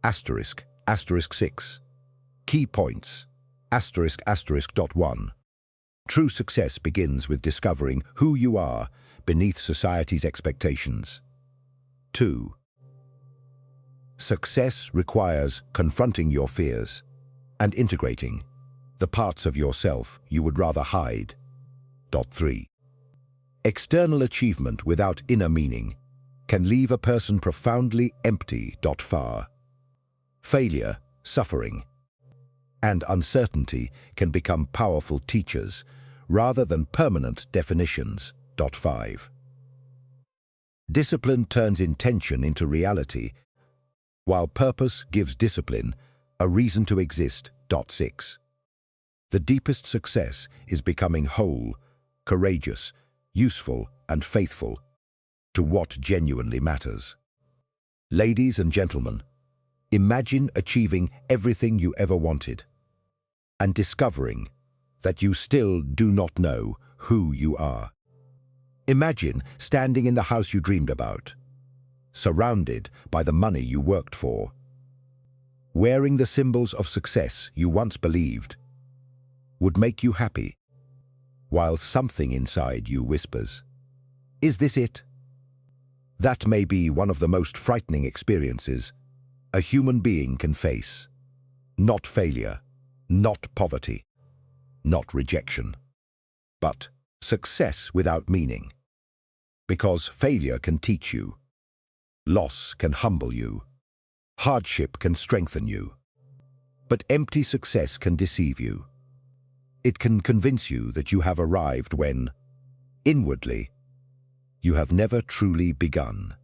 Asterisk, asterisk 6. Key points. Asterisk, asterisk dot 1. True success begins with discovering who you are beneath society's expectations. 2. Success requires confronting your fears and integrating the parts of yourself you would rather hide. 3. External achievement without inner meaning can leave a person profoundly empty. 4. Failure, suffering, and uncertainty can become powerful teachers rather than permanent definitions. 5. Discipline turns intention into reality, while purpose gives discipline a reason to exist. 6. The deepest success is becoming whole, courageous, useful, and faithful to what genuinely matters. Ladies and gentlemen, imagine achieving everything you ever wanted and discovering that you still do not know who you are. Imagine standing in the house you dreamed about, surrounded by the money you worked for, wearing the symbols of success you once believed would make you happy, while something inside you whispers, "Is this it?" That may be one of the most frightening experiences a human being can face. Not failure, not poverty, not rejection, but success without meaning. Because failure can teach you, loss can humble you, hardship can strengthen you, but empty success can deceive you. It can convince you that you have arrived when, inwardly, you have never truly begun.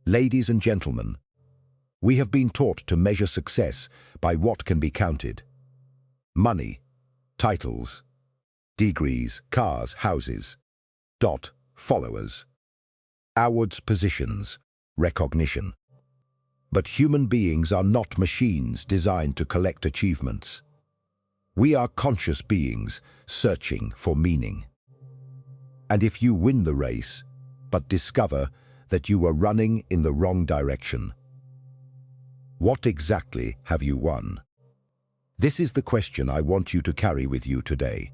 Ladies and gentlemen, we have been taught to measure success by what can be counted. Money, titles, degrees, cars, houses, followers, awards, positions, recognition. But human beings are not machines designed to collect achievements. We are conscious beings searching for meaning. And if you win the race, but discover that you were running in the wrong direction, what exactly have you won? This is the question I want you to carry with you today.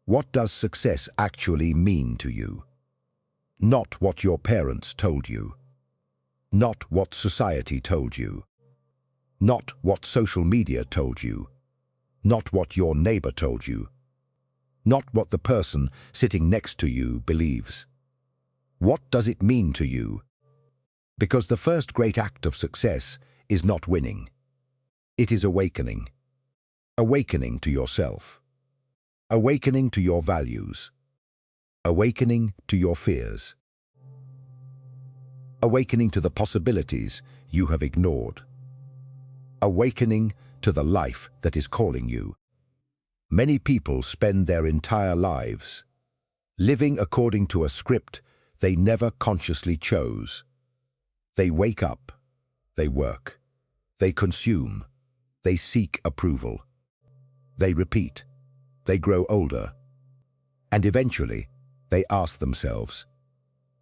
What does success actually mean to you? Not what your parents told you. Not what society told you. Not what social media told you. Not what your neighbor told you. Not what the person sitting next to you believes. What does it mean to you? Because the first great act of success is not winning. It is awakening. Awakening to yourself. Awakening to your values. Awakening to your fears. Awakening to the possibilities you have ignored. Awakening to the life that is calling you. Many people spend their entire lives living according to a script they never consciously chose. They wake up, they work, they consume, they seek approval, they repeat, they grow older, and eventually they ask themselves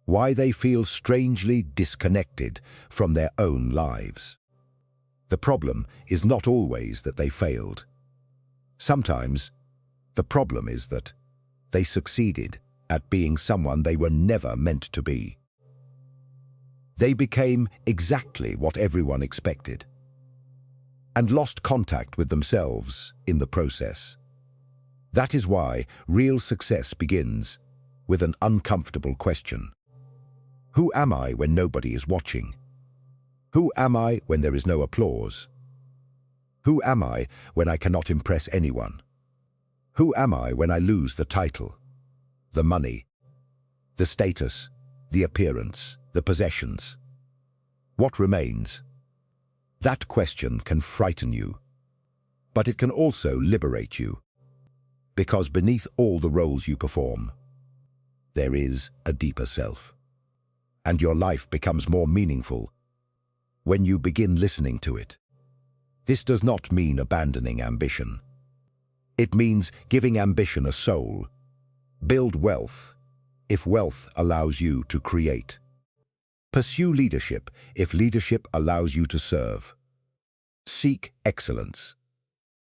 why they feel strangely disconnected from their own lives. The problem is not always that they failed. Sometimes, the problem is that they succeeded at being someone they were never meant to be. They became exactly what everyone expected, and lost contact with themselves in the process. That is why real success begins with an uncomfortable question. Who am I when nobody is watching? Who am I when there is no applause? Who am I when I cannot impress anyone? Who am I when I lose the title, the money, the status, the appearance, the possessions? What remains? That question can frighten you, but it can also liberate you, because beneath all the roles you perform, there is a deeper self, and your life becomes more meaningful when you begin listening to it. This does not mean abandoning ambition. It means giving ambition a soul. Build wealth, if wealth allows you to create. Pursue leadership if leadership allows you to serve. Seek excellence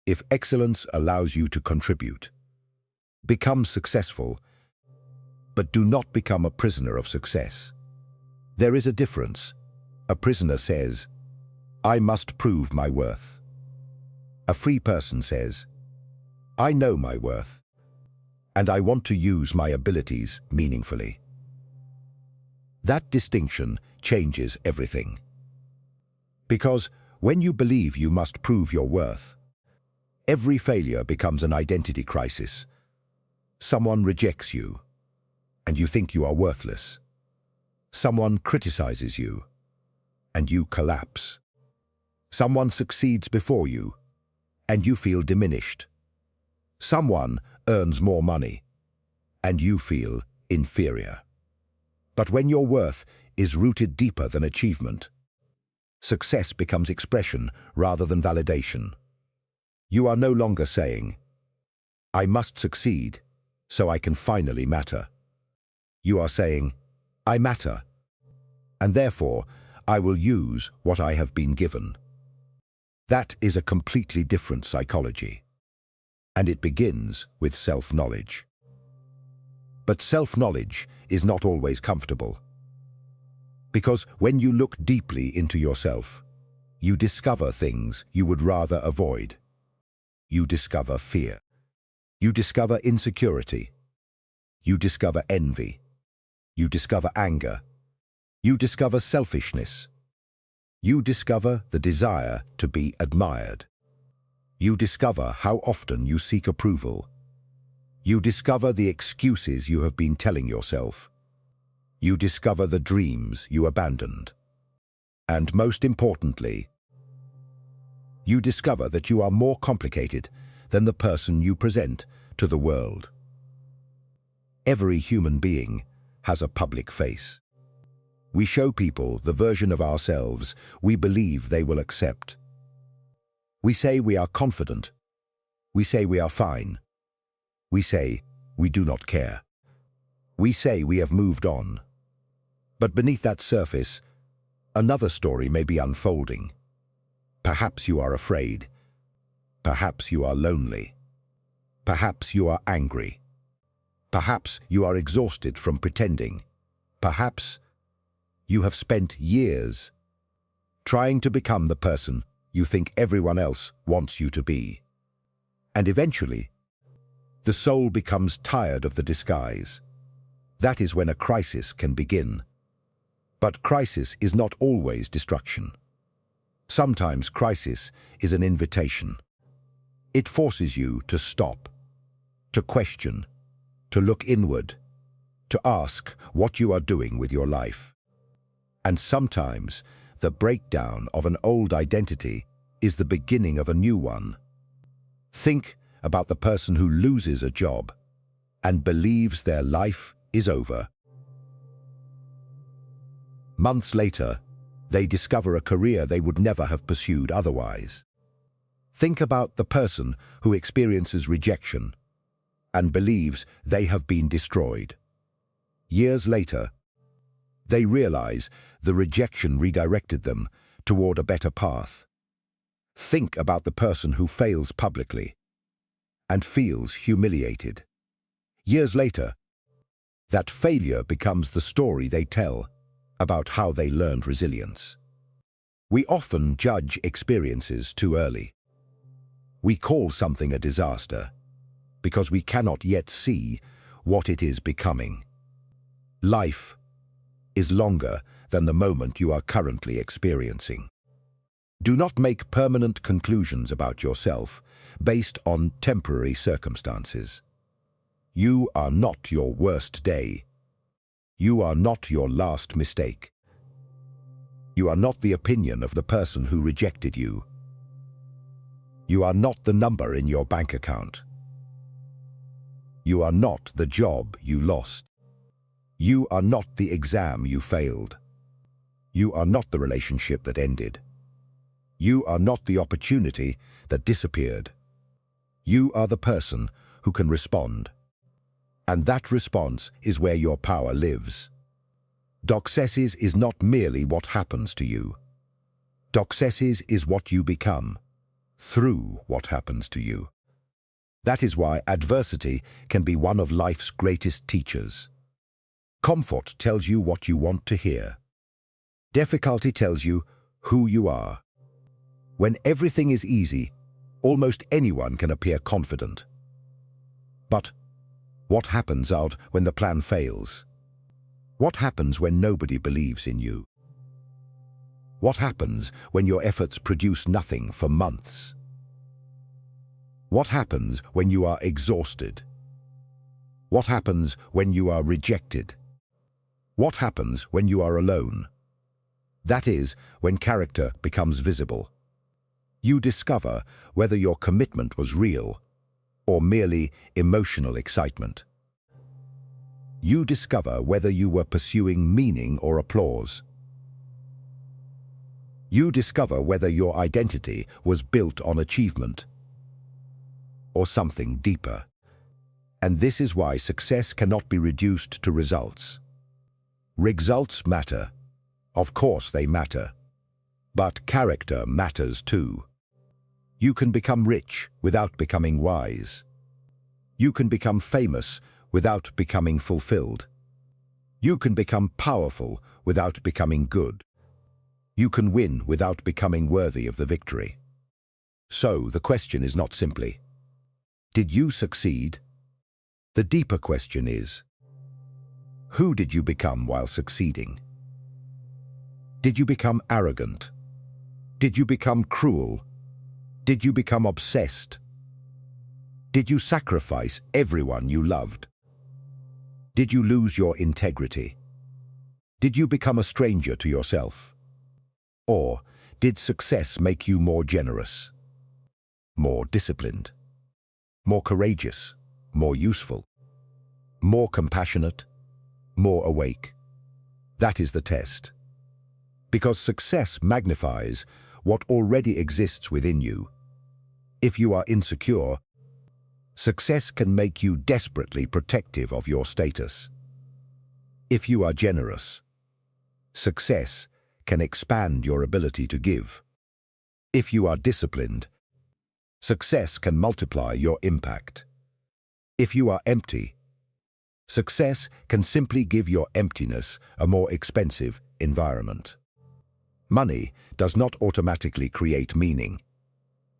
if excellence allows you to contribute. Become successful, but do not become a prisoner of success. There is a difference. A prisoner says, "I must prove my worth." A free person says, "I know my worth, and I want to use my abilities meaningfully." That distinction changes everything. Because when you believe you must prove your worth, every failure becomes an identity crisis. Someone rejects you, and you think you are worthless. Someone criticizes you, and you collapse. Someone succeeds before you, and you feel diminished. Someone earns more money, and you feel inferior. But when your worth is rooted deeper than achievement, success becomes expression rather than validation. You are no longer saying, "I must succeed so I can finally matter." You are saying, "I matter, and therefore I will use what I have been given." That is a completely different psychology, and it begins with self-knowledge. But self-knowledge is not always comfortable. Because when you look deeply into yourself, you discover things you would rather avoid. You discover fear. You discover insecurity. You discover envy. You discover anger. You discover selfishness. You discover the desire to be admired. You discover how often you seek approval. You discover the excuses you have been telling yourself. You discover the dreams you abandoned. And most importantly, you discover that you are more complicated than the person you present to the world. Every human being has a public face. We show people the version of ourselves we believe they will accept. We say we are confident. We say we are fine. We say we do not care. We say we have moved on. But beneath that surface, another story may be unfolding. Perhaps you are afraid. Perhaps you are lonely. Perhaps you are angry. Perhaps you are exhausted from pretending. Perhaps you have spent years trying to become the person you think everyone else wants you to be. And eventually, the soul becomes tired of the disguise. That is when a crisis can begin. But crisis is not always destruction. Sometimes crisis is an invitation. It forces you to stop, to question, to look inward, to ask what you are doing with your life. And sometimes the breakdown of an old identity is the beginning of a new one. Think about the person who loses a job and believes their life is over. Months later, they discover a career they would never have pursued otherwise. Think about the person who experiences rejection and believes they have been destroyed. Years later, they realize the rejection redirected them toward a better path. Think about the person who fails publicly and feels humiliated. Years later, that failure becomes the story they tell about how they learned resilience. We often judge experiences too early. We call something a disaster because we cannot yet see what it is becoming. Life is longer than the moment you are currently experiencing. Do not make permanent conclusions about yourself based on temporary circumstances. You are not your worst day. You are not your last mistake. You are not the opinion of the person who rejected you. You are not the number in your bank account. You are not the job you lost. You are not the exam you failed. You are not the relationship that ended. You are not the opportunity that disappeared. You are the person who can respond. And that response is where your power lives. Success is not merely what happens to you. Success is what you become through what happens to you. That is why adversity can be one of life's greatest teachers. Comfort tells you what you want to hear. Difficulty tells you who you are. When everything is easy, almost anyone can appear confident. But what happens out when the plan fails? What happens when nobody believes in you? What happens when your efforts produce nothing for months? What happens when you are exhausted? What happens when you are rejected? What happens when you are alone? That is when character becomes visible. You discover whether your commitment was real or merely emotional excitement. You discover whether you were pursuing meaning or applause. You discover whether your identity was built on achievement or something deeper. And this is why success cannot be reduced to results. Results matter. Of course they matter. But character matters too. You can become rich without becoming wise. You can become famous without becoming fulfilled. You can become powerful without becoming good. You can win without becoming worthy of the victory. So the question is not simply, did you succeed? The deeper question is, who did you become while succeeding? Did you become arrogant? Did you become cruel? Did you become obsessed? Did you sacrifice everyone you loved? Did you lose your integrity? Did you become a stranger to yourself? Or did success make you more generous, more disciplined, more courageous, more useful, more compassionate, more awake? That is the test. Because success magnifies what already exists within you. If you are insecure, success can make you desperately protective of your status. If you are generous, success can expand your ability to give. If you are disciplined, success can multiply your impact. If you are empty, success can simply give your emptiness a more expensive environment. Money does not automatically create meaning.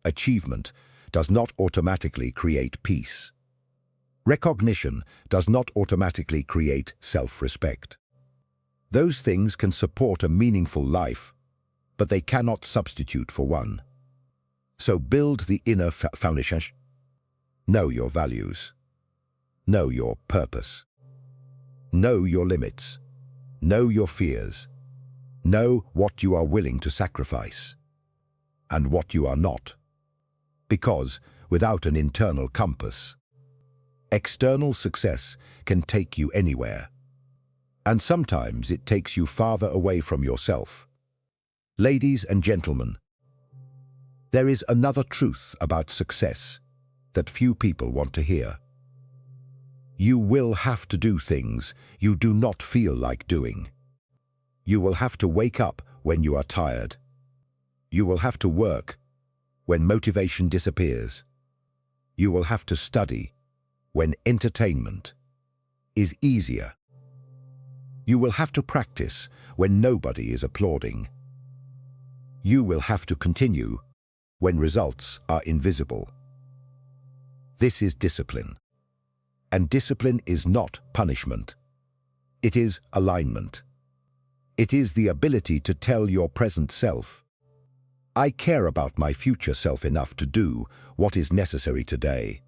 Achievement does not automatically create peace. Recognition does not automatically create self-respect. Those things can support a meaningful life, but they cannot substitute for one. So build the inner foundation. Know your values. Know your purpose. Know your limits. Know your fears. Know what you are willing to sacrifice and what you are not. Because without an internal compass, external success can take you anywhere. And sometimes it takes you farther away from yourself. Ladies and gentlemen, there is another truth about success that few people want to hear. You will have to do things you do not feel like doing. You will have to wake up when you are tired. You will have to work when motivation disappears. You will have to study when entertainment is easier. You will have to practice when nobody is applauding. You will have to continue when results are invisible. This is discipline. And discipline is not punishment. It is alignment. It is the ability to tell your present self, I care about my future self enough to do what is necessary today.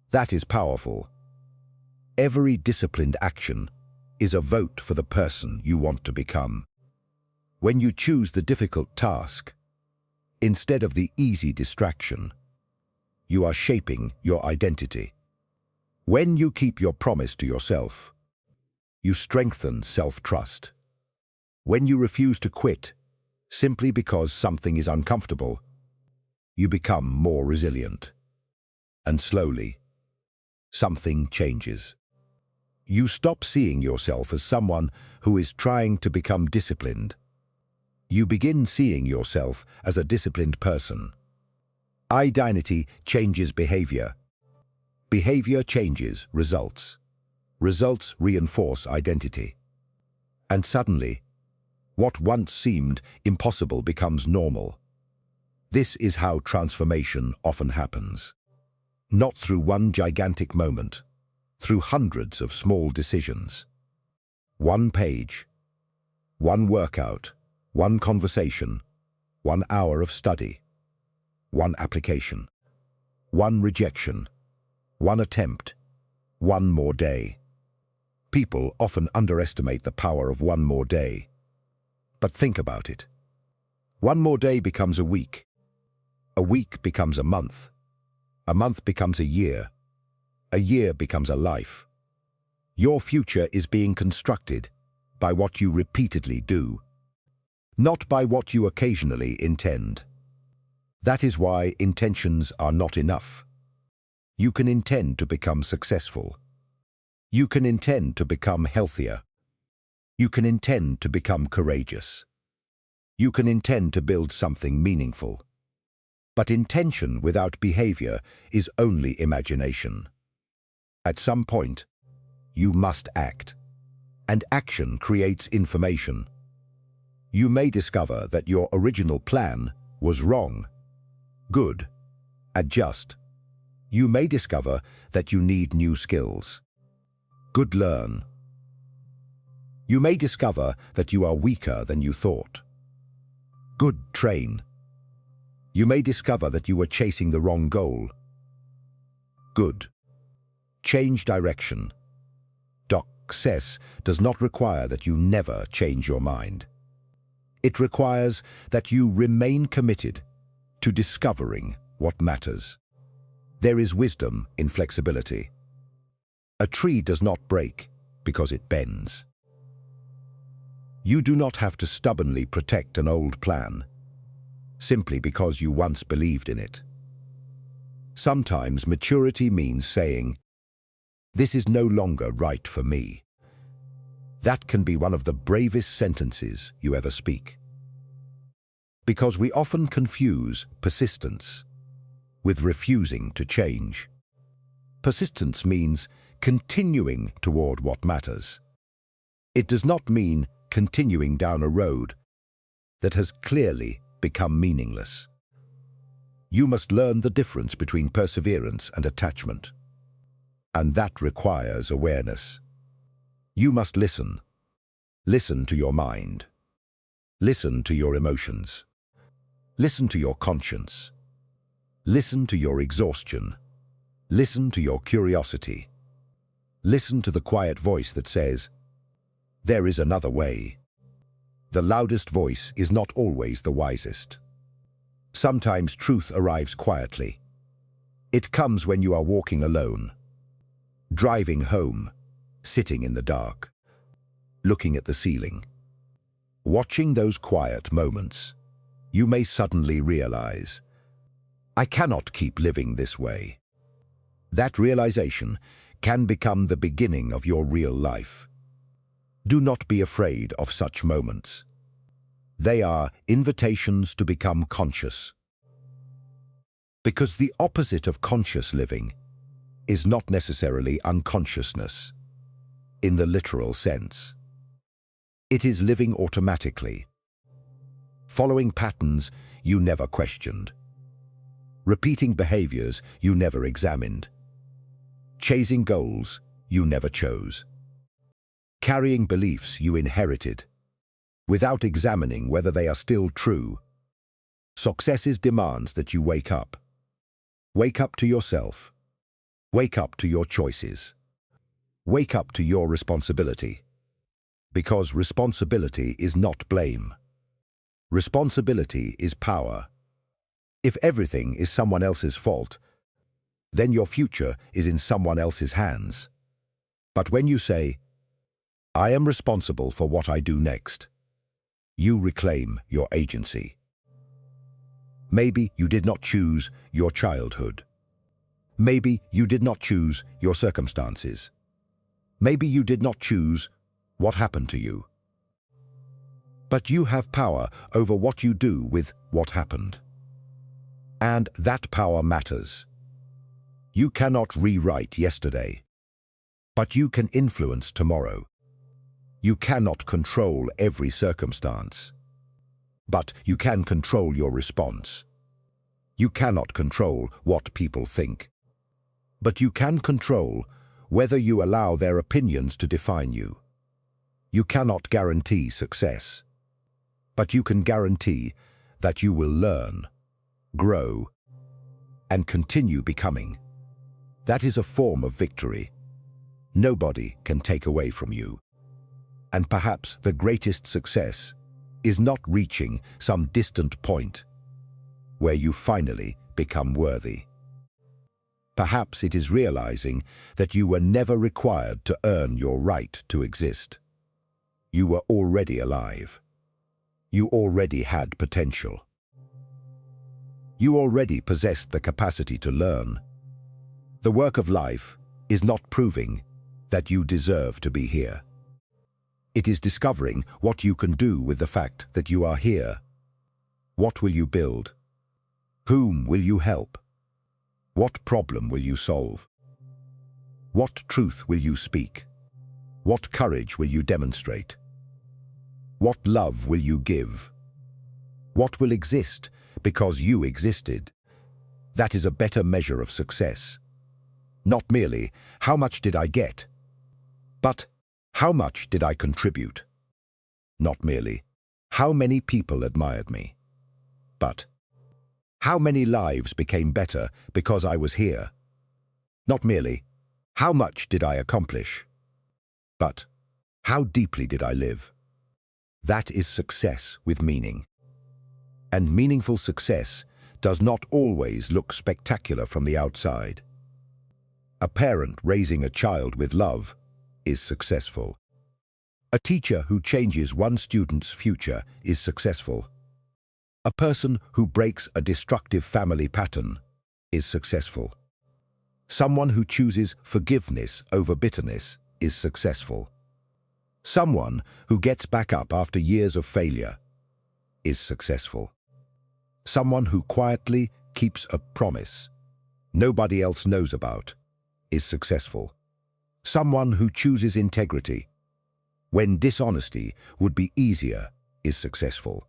That is powerful. Every disciplined action is a vote for the person you want to become. When you choose the difficult task, instead of the easy distraction, you are shaping your identity. When you keep your promise to yourself, you strengthen self-trust. When you refuse to quit simply because something is uncomfortable, you become more resilient. And slowly, something changes. You stop seeing yourself as someone who is trying to become disciplined. You begin seeing yourself as a disciplined person. Identity changes behavior. Behavior changes results. Results reinforce identity. And suddenly, what once seemed impossible becomes normal. This is how transformation often happens. Not through one gigantic moment, through hundreds of small decisions. One page, one workout, one conversation, 1 hour of study, one application, one rejection, one attempt, one more day. People often underestimate the power of one more day. But think about it. One more day becomes a week becomes a month becomes a year becomes a life. Your future is being constructed by what you repeatedly do, not by what you occasionally intend. That is why intentions are not enough. You can intend to become successful. You can intend to become healthier. You can intend to become courageous. You can intend to build something meaningful. But intention without behavior is only imagination. At some point, you must act. And action creates information. You may discover that your original plan was wrong. Good. Adjust. You may discover that you need new skills. Good. Learn. You may discover that you are weaker than you thought. Good. Train. You may discover that you were chasing the wrong goal. Good. Change direction. Success does not require that you never change your mind. It requires that you remain committed to discovering what matters. There is wisdom in flexibility. A tree does not break because it bends. You do not have to stubbornly protect an old plan simply because you once believed in it. Sometimes maturity means saying, "This is no longer right for me." That can be one of the bravest sentences you ever speak. Because we often confuse persistence with refusing to change. Persistence means continuing toward what matters. It does not mean continuing down a road that has clearly become meaningless. You must learn the difference between perseverance and attachment. And that requires awareness. You must listen. Listen to your mind. Listen to your emotions. Listen to your conscience. Listen to your exhaustion. Listen to your curiosity. Listen to the quiet voice that says, "There is another way." The loudest voice is not always the wisest. Sometimes truth arrives quietly. It comes when you are walking alone, driving home, sitting in the dark, looking at the ceiling. Watching those quiet moments, you may suddenly realize, "I cannot keep living this way." That realization can become the beginning of your real life. Do not be afraid of such moments. They are invitations to become conscious. Because the opposite of conscious living is not necessarily unconsciousness, in the literal sense. It is living automatically, following patterns you never questioned, repeating behaviors you never examined, chasing goals you never chose, carrying beliefs you inherited, without examining whether they are still true. Success demands that you wake up. Wake up to yourself. Wake up to your choices. Wake up to your responsibility. Because responsibility is not blame. Responsibility is power. If everything is someone else's fault, then your future is in someone else's hands. But when you say, "I am responsible for what I do next," you reclaim your agency. Maybe you did not choose your childhood. Maybe you did not choose your circumstances. Maybe you did not choose what happened to you. But you have power over what you do with what happened. And that power matters. You cannot rewrite yesterday, but you can influence tomorrow. You cannot control every circumstance, but you can control your response. You cannot control what people think, but you can control whether you allow their opinions to define you. You cannot guarantee success, but you can guarantee that you will learn, grow, and continue becoming. That is a form of victory. Nobody can take away from you. And perhaps the greatest success is not reaching some distant point where you finally become worthy. Perhaps it is realizing that you were never required to earn your right to exist. You were already alive. You already had potential. You already possessed the capacity to learn. The work of life is not proving that you deserve to be here. It is discovering what you can do with the fact that you are here. What will you build? Whom will you help? What problem will you solve? What truth will you speak? What courage will you demonstrate? What love will you give? What will exist because you existed? That is a better measure of success. Not merely, how much did I get? But, how much did I contribute? Not merely, how many people admired me? But, how many lives became better because I was here? Not merely, how much did I accomplish? But, how deeply did I live? That is success with meaning. And meaningful success does not always look spectacular from the outside. A parent raising a child with love is successful. A teacher who changes one student's future is successful. A person who breaks a destructive family pattern is successful. Someone who chooses forgiveness over bitterness is successful. Someone who gets back up after years of failure is successful. Someone who quietly keeps a promise nobody else knows about is successful. Someone who chooses integrity when dishonesty would be easier is successful.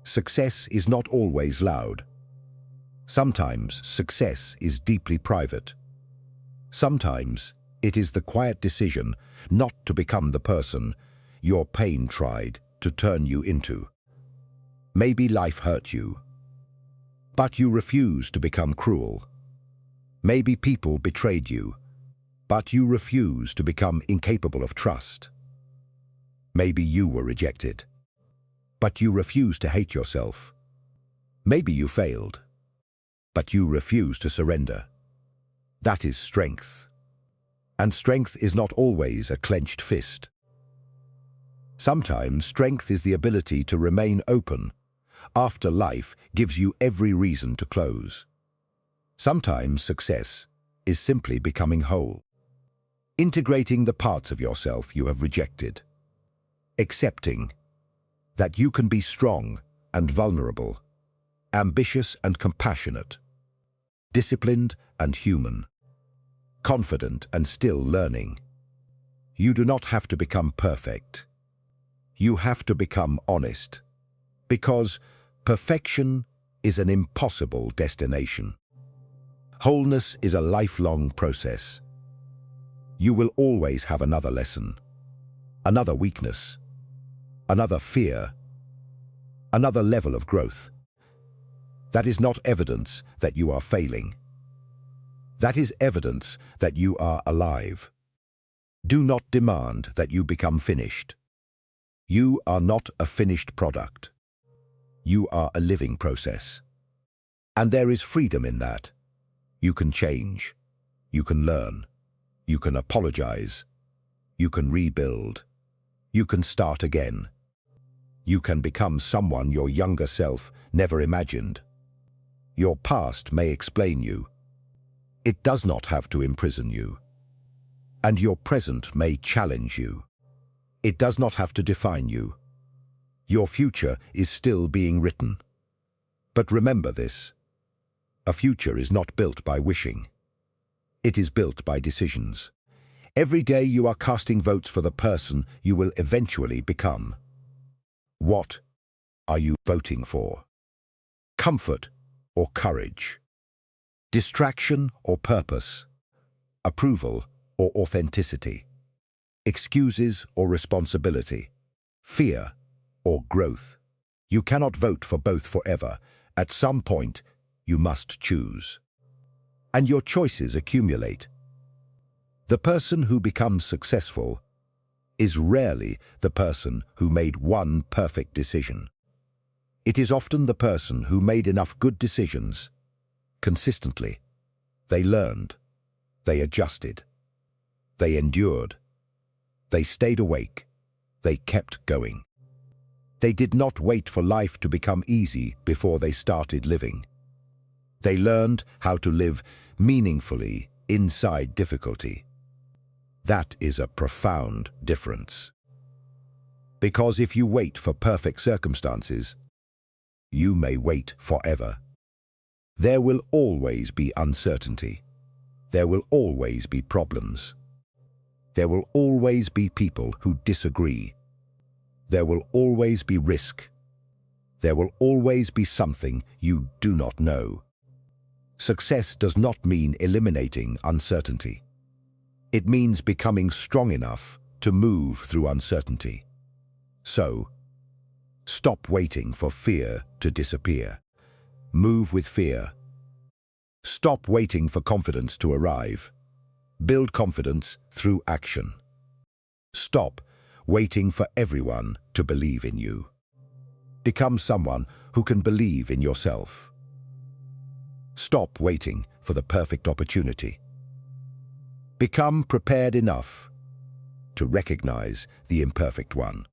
Success is not always loud. Sometimes success is deeply private. Sometimes it is the quiet decision not to become the person your pain tried to turn you into. Maybe life hurt you, but you refused to become cruel. Maybe people betrayed you, but you refused to become incapable of trust. Maybe you were rejected, but you refused to hate yourself. Maybe you failed, but you refused to surrender. That is strength. And strength is not always a clenched fist. Sometimes strength is the ability to remain open after life gives you every reason to close. Sometimes success is simply becoming whole. Integrating the parts of yourself you have rejected. Accepting that you can be strong and vulnerable, ambitious and compassionate, disciplined and human, confident and still learning. You do not have to become perfect. You have to become honest, because perfection is an impossible destination. Wholeness is a lifelong process. You will always have another lesson, another weakness, another fear, another level of growth. That is not evidence that you are failing. That is evidence that you are alive. Do not demand that you become finished. You are not a finished product. You are a living process. And there is freedom in that. You can change. You can learn. You can apologize. You can rebuild. You can start again. You can become someone your younger self never imagined. Your past may explain you. It does not have to imprison you. and your present may challenge you. It does not have to define you. Your future is still being written. But remember this: a future is not built by wishing. It is built by decisions. Every day you are casting votes for the person you will eventually become. What are you voting for? Comfort or courage? Distraction or purpose? Approval or authenticity? Excuses or responsibility? Fear or growth? You cannot vote for both forever. At some point, you must choose. And your choices accumulate. The person who becomes successful is rarely the person who made one perfect decision. It is often the person who made enough good decisions consistently. They learned, they adjusted, they endured, they stayed awake, they kept going. They did not wait for life to become easy before they started living. They learned how to live meaningfully inside difficulty. That is a profound difference. Because if you wait for perfect circumstances, you may wait forever. There will always be uncertainty. There will always be problems. There will always be people who disagree. There will always be risk. There will always be something you do not know. Success does not mean eliminating uncertainty. It means becoming strong enough to move through uncertainty. So, stop waiting for fear to disappear. Move with fear. Stop waiting for confidence to arrive. Build confidence through action. Stop waiting for everyone to believe in you. Become someone who can believe in yourself. Stop waiting for the perfect opportunity. Become prepared enough to recognize the imperfect one.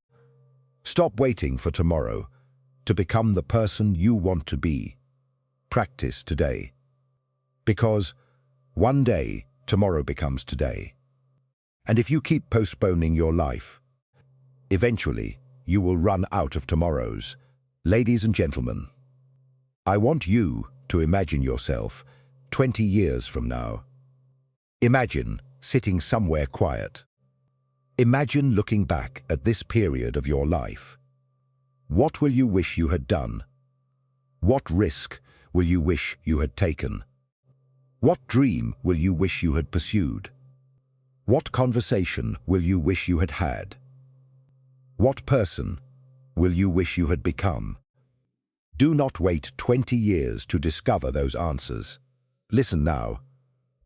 Stop waiting for tomorrow to become the person you want to be. Practice today. Because one day, tomorrow becomes today. And if you keep postponing your life, eventually you will run out of tomorrows. Ladies and gentlemen, I want you to imagine yourself 20 years from now. Imagine sitting somewhere quiet. Imagine looking back at this period of your life. What will you wish you had done? What risk will you wish you had taken? What dream will you wish you had pursued? What conversation will you wish you had had? What person will you wish you had become? Do not wait 20 years to discover those answers. Listen now.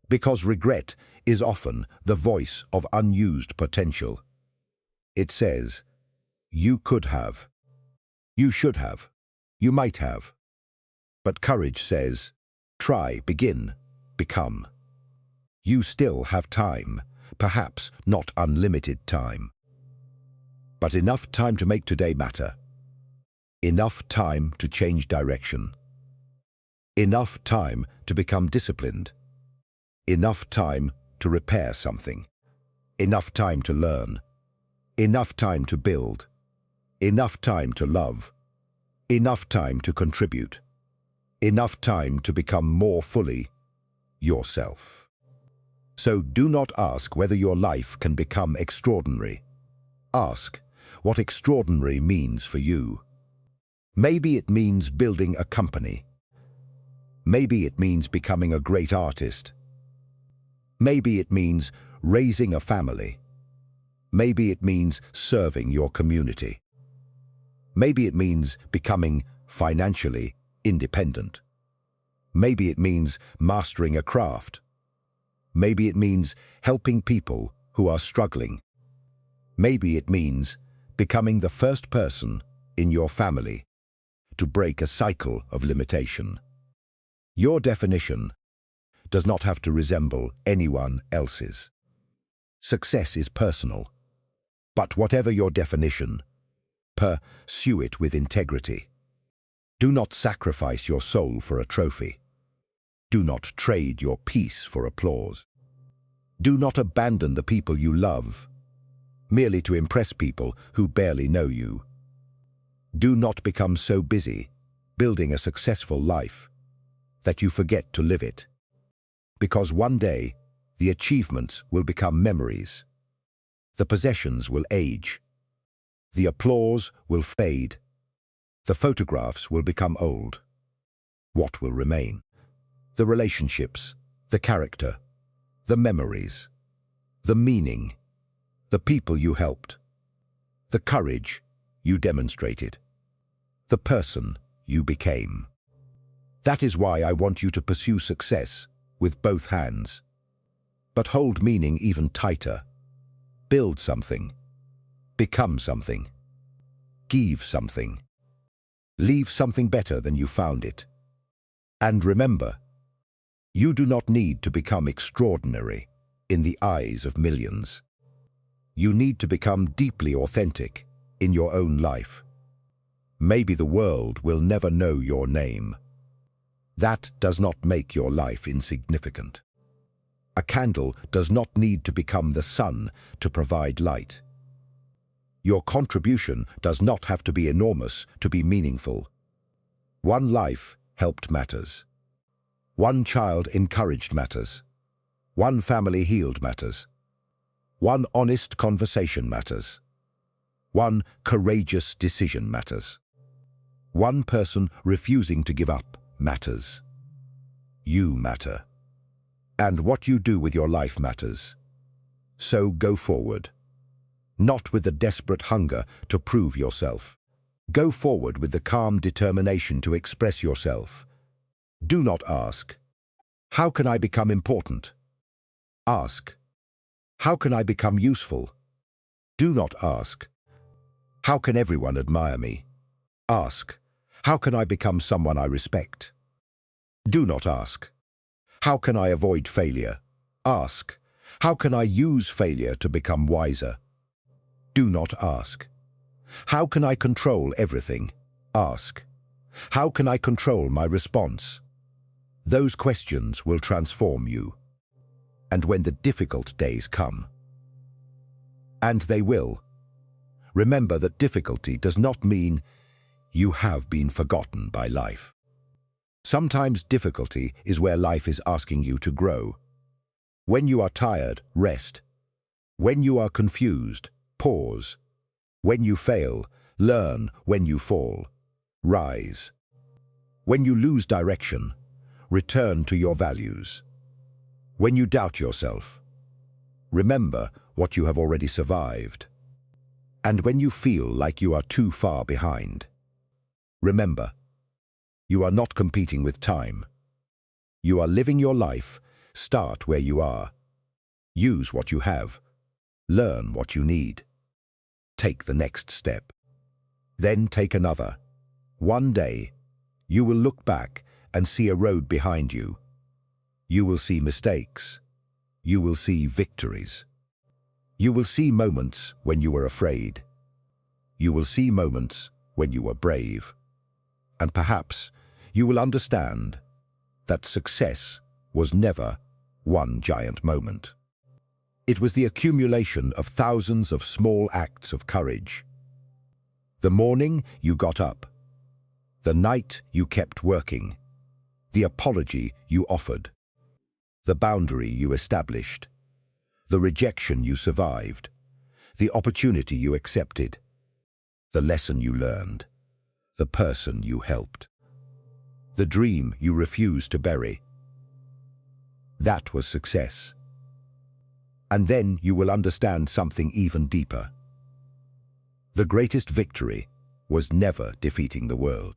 Because regret is often the voice of unused potential. It says, you could have, you should have, you might have. But courage says, try, begin, become. You still have time, perhaps not unlimited time. But enough time to make today matter. Enough time to change direction. Enough time to become disciplined. Enough time to repair something. Enough time to learn. Enough time to build. Enough time to love. Enough time to contribute. Enough time to become more fully yourself. So do not ask whether your life can become extraordinary. Ask what extraordinary means for you. Maybe it means building a company. Maybe it means becoming a great artist. Maybe it means raising a family. Maybe it means serving your community. Maybe it means becoming financially independent. Maybe it means mastering a craft. Maybe it means helping people who are struggling. Maybe it means becoming the first person in your family to break a cycle of limitation. Your definition does not have to resemble anyone else's. Success is personal, but whatever your definition, pursue it with integrity. Do not sacrifice your soul for a trophy. Do not trade your peace for applause. Do not abandon the people you love, merely to impress people who barely know you. Do not become so busy building a successful life that you forget to live it. Because one day, the achievements will become memories. The possessions will age. The applause will fade. The photographs will become old. What will remain? The relationships, the character, the memories, the meaning, the people you helped, the courage you demonstrated, the person you became. That is why I want you to pursue success with both hands. But hold meaning even tighter. Build something. Become something. Give something. Leave something better than you found it. And remember, you do not need to become extraordinary in the eyes of millions. You need to become deeply authentic in your own life. Maybe the world will never know your name. That does not make your life insignificant. A candle does not need to become the sun to provide light. Your contribution does not have to be enormous to be meaningful. One life helped matters. One child encouraged matters. One family healed matters. One honest conversation matters. One courageous decision matters. One person refusing to give up matters. You matter. And what you do with your life matters. So go forward. Not with the desperate hunger to prove yourself. Go forward with the calm determination to express yourself. Do not ask, how can I become important? Ask, how can I become useful? Do not ask, how can everyone admire me? Ask, how can I become someone I respect? Do not ask, how can I avoid failure? Ask, how can I use failure to become wiser? Do not ask, how can I control everything? Ask, how can I control my response? Those questions will transform you. And when the difficult days come, and they will, remember that difficulty does not mean you have been forgotten by life. Sometimes difficulty is where life is asking you to grow. When you are tired, rest. When you are confused, pause. When you fail, learn. When you fall, rise. When you lose direction, return to your values. When you doubt yourself, remember what you have already survived. And when you feel like you are too far behind, remember, you are not competing with time. You are living your life. Start where you are. Use what you have. Learn what you need. Take the next step. Then take another. One day, you will look back and see a road behind you. You will see mistakes. You will see victories. You will see moments when you were afraid. You will see moments when you were brave. And perhaps you will understand that success was never one giant moment. It was the accumulation of thousands of small acts of courage. The morning you got up. The night you kept working. The apology you offered. The boundary you established. The rejection you survived. The opportunity you accepted. The lesson you learned. The person you helped. The dream you refused to bury. That was success. And then you will understand something even deeper. The greatest victory was never defeating the world.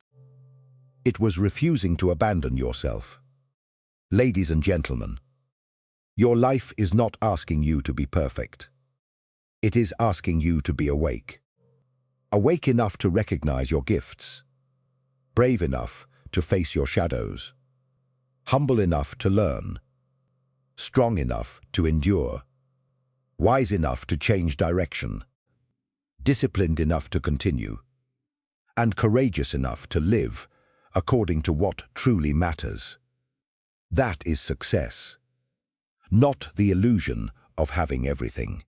It was refusing to abandon yourself. Ladies and gentlemen, your life is not asking you to be perfect. It is asking you to be awake. Awake enough to recognize your gifts. Brave enough to face your shadows. Humble enough to learn. Strong enough to endure. Wise enough to change direction. Disciplined enough to continue. And courageous enough to live according to what truly matters. That is success. not the illusion of having everything,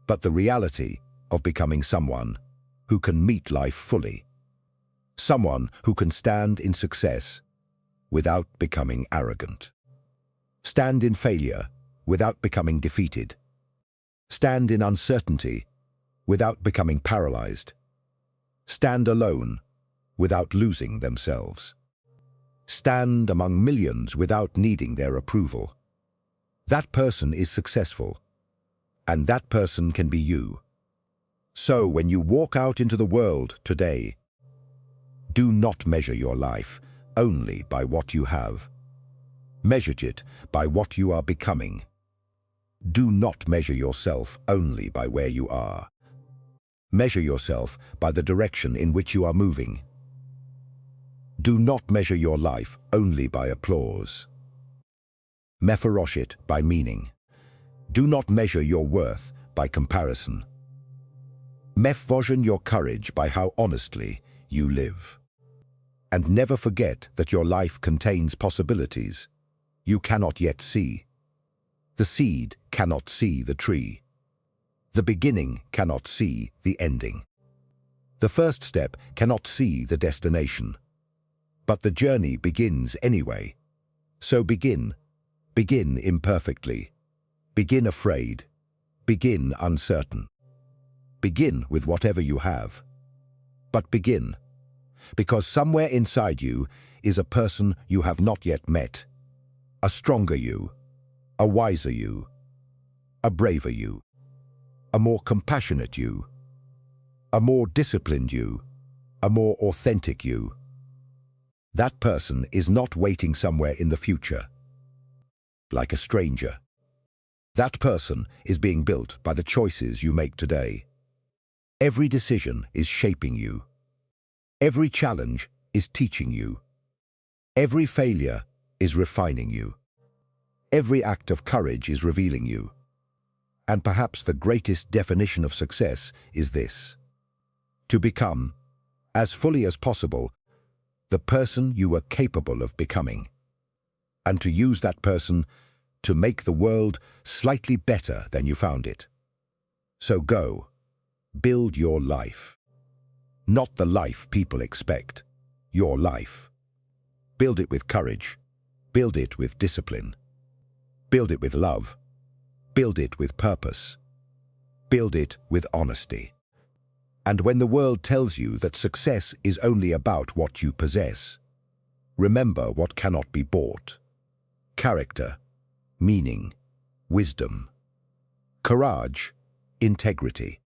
but the reality of becoming someone who can meet life fully, someone who can stand in success without becoming arrogant, stand in failure without becoming defeated, stand in uncertainty without becoming paralyzed, stand alone without losing themselves, stand among millions without needing their approval. That person is successful, and that person can be you. So when you walk out into the world today, do not measure your life only by what you have. Measure it by what you are becoming. Do not measure yourself only by where you are. Measure yourself by the direction in which you are moving. Do not measure your life only by applause. Mephorosh it by meaning. Do not measure your worth by comparison. Mephvosion your courage by how honestly you live. And never forget that your life contains possibilities you cannot yet see. The seed cannot see the tree. The beginning cannot see the ending. The first step cannot see the destination. But the journey begins anyway. So begin imperfectly. Begin afraid. Begin uncertain. Begin with whatever you have. But begin, because somewhere inside you is a person you have not yet met. A stronger you, a wiser you, a braver you, a more compassionate you, a more disciplined you, a more authentic you. That person is not waiting somewhere in the future, like a stranger. That person is being built by the choices you make today. Every decision is shaping you. Every challenge is teaching you. Every failure is refining you. Every act of courage is revealing you. And perhaps the greatest definition of success is this: to become, as fully as possible, the person you were capable of becoming, and to use that person to make the world slightly better than you found it. So go, build your life. Not the life people expect, your life. Build it with courage. Build it with discipline. Build it with love. Build it with purpose. Build it with honesty. And when the world tells you that success is only about what you possess, remember what cannot be bought: character, meaning, wisdom, courage, integrity,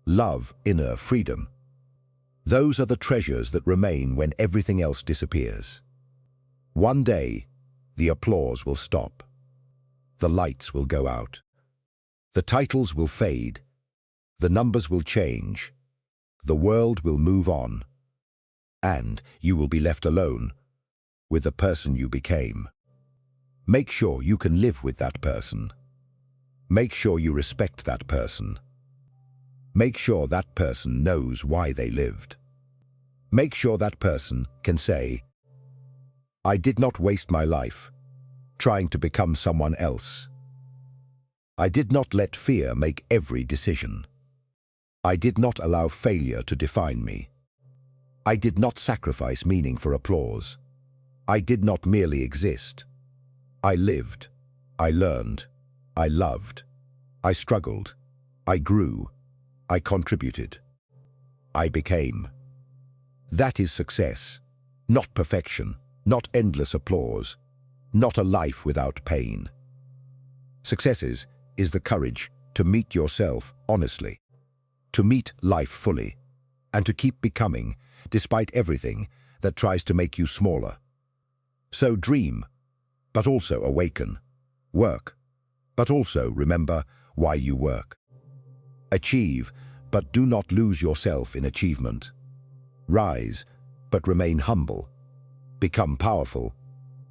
love, inner freedom. Those are the treasures that remain when everything else disappears. One day, the applause will stop. The lights will go out. The titles will fade. The numbers will change. The world will move on. And you will be left alone with the person you became. Make sure you can live with that person. Make sure you respect that person. Make sure that person knows why they lived. Make sure that person can say, "I did not waste my life trying to become someone else. I did not let fear make every decision. I did not allow failure to define me. I did not sacrifice meaning for applause. I did not merely exist. I lived. I learned. I loved. I struggled. I grew. I contributed. I became." That is success, not perfection, not endless applause, not a life without pain. Success is the courage to meet yourself honestly, to meet life fully, and to keep becoming despite everything that tries to make you smaller. So dream, but also awaken. Work, but also remember why you work. Achieve, but do not lose yourself in achievement. Rise, but remain humble. Become powerful,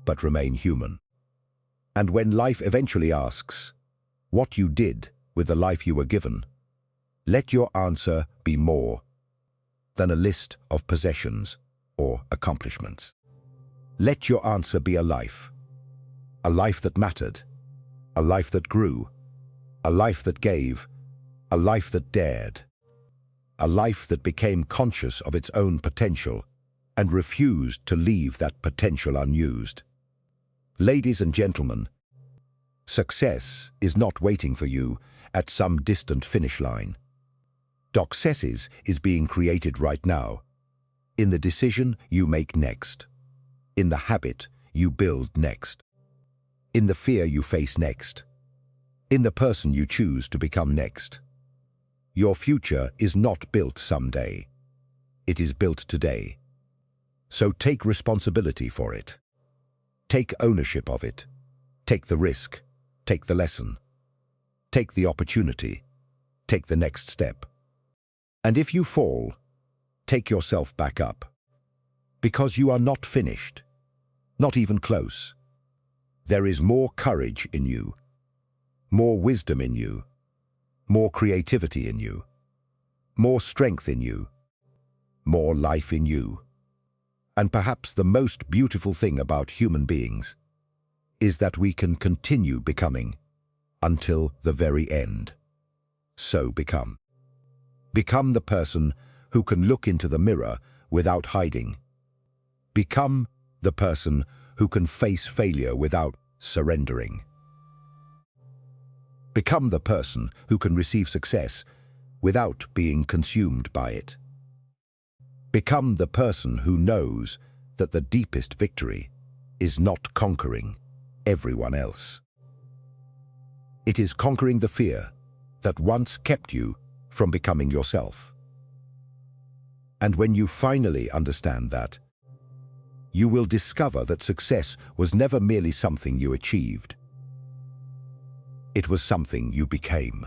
but remain human. And when life eventually asks what you did with the life you were given, let your answer be more than a list of possessions or accomplishments. Let your answer be a life that mattered, a life that grew, a life that gave, a life that dared, a life that became conscious of its own potential and refused to leave that potential unused. Ladies and gentlemen, success is not waiting for you at some distant finish line. Success is being created right now, in the decision you make next, in the habit you build next, in the fear you face next, in the person you choose to become next. Your future is not built someday. It is built today. So take responsibility for it. Take ownership of it. Take the risk. Take the lesson. Take the opportunity. Take the next step. And if you fall, take yourself back up. Because you are not finished. Not even close. There is more courage in you. More wisdom in you. More creativity in you. More strength in you. More life in you. And perhaps the most beautiful thing about human beings is that we can continue becoming until the very end. So become. Become the person who can look into the mirror without hiding. Become the person who can face failure without surrendering. Become the person who can receive success without being consumed by it. Become the person who knows that the deepest victory is not conquering everyone else. It is conquering the fear that once kept you from becoming yourself. And when you finally understand that, you will discover that success was never merely something you achieved. It was something you became.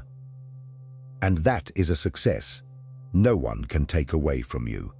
And that is a success no one can take away from you.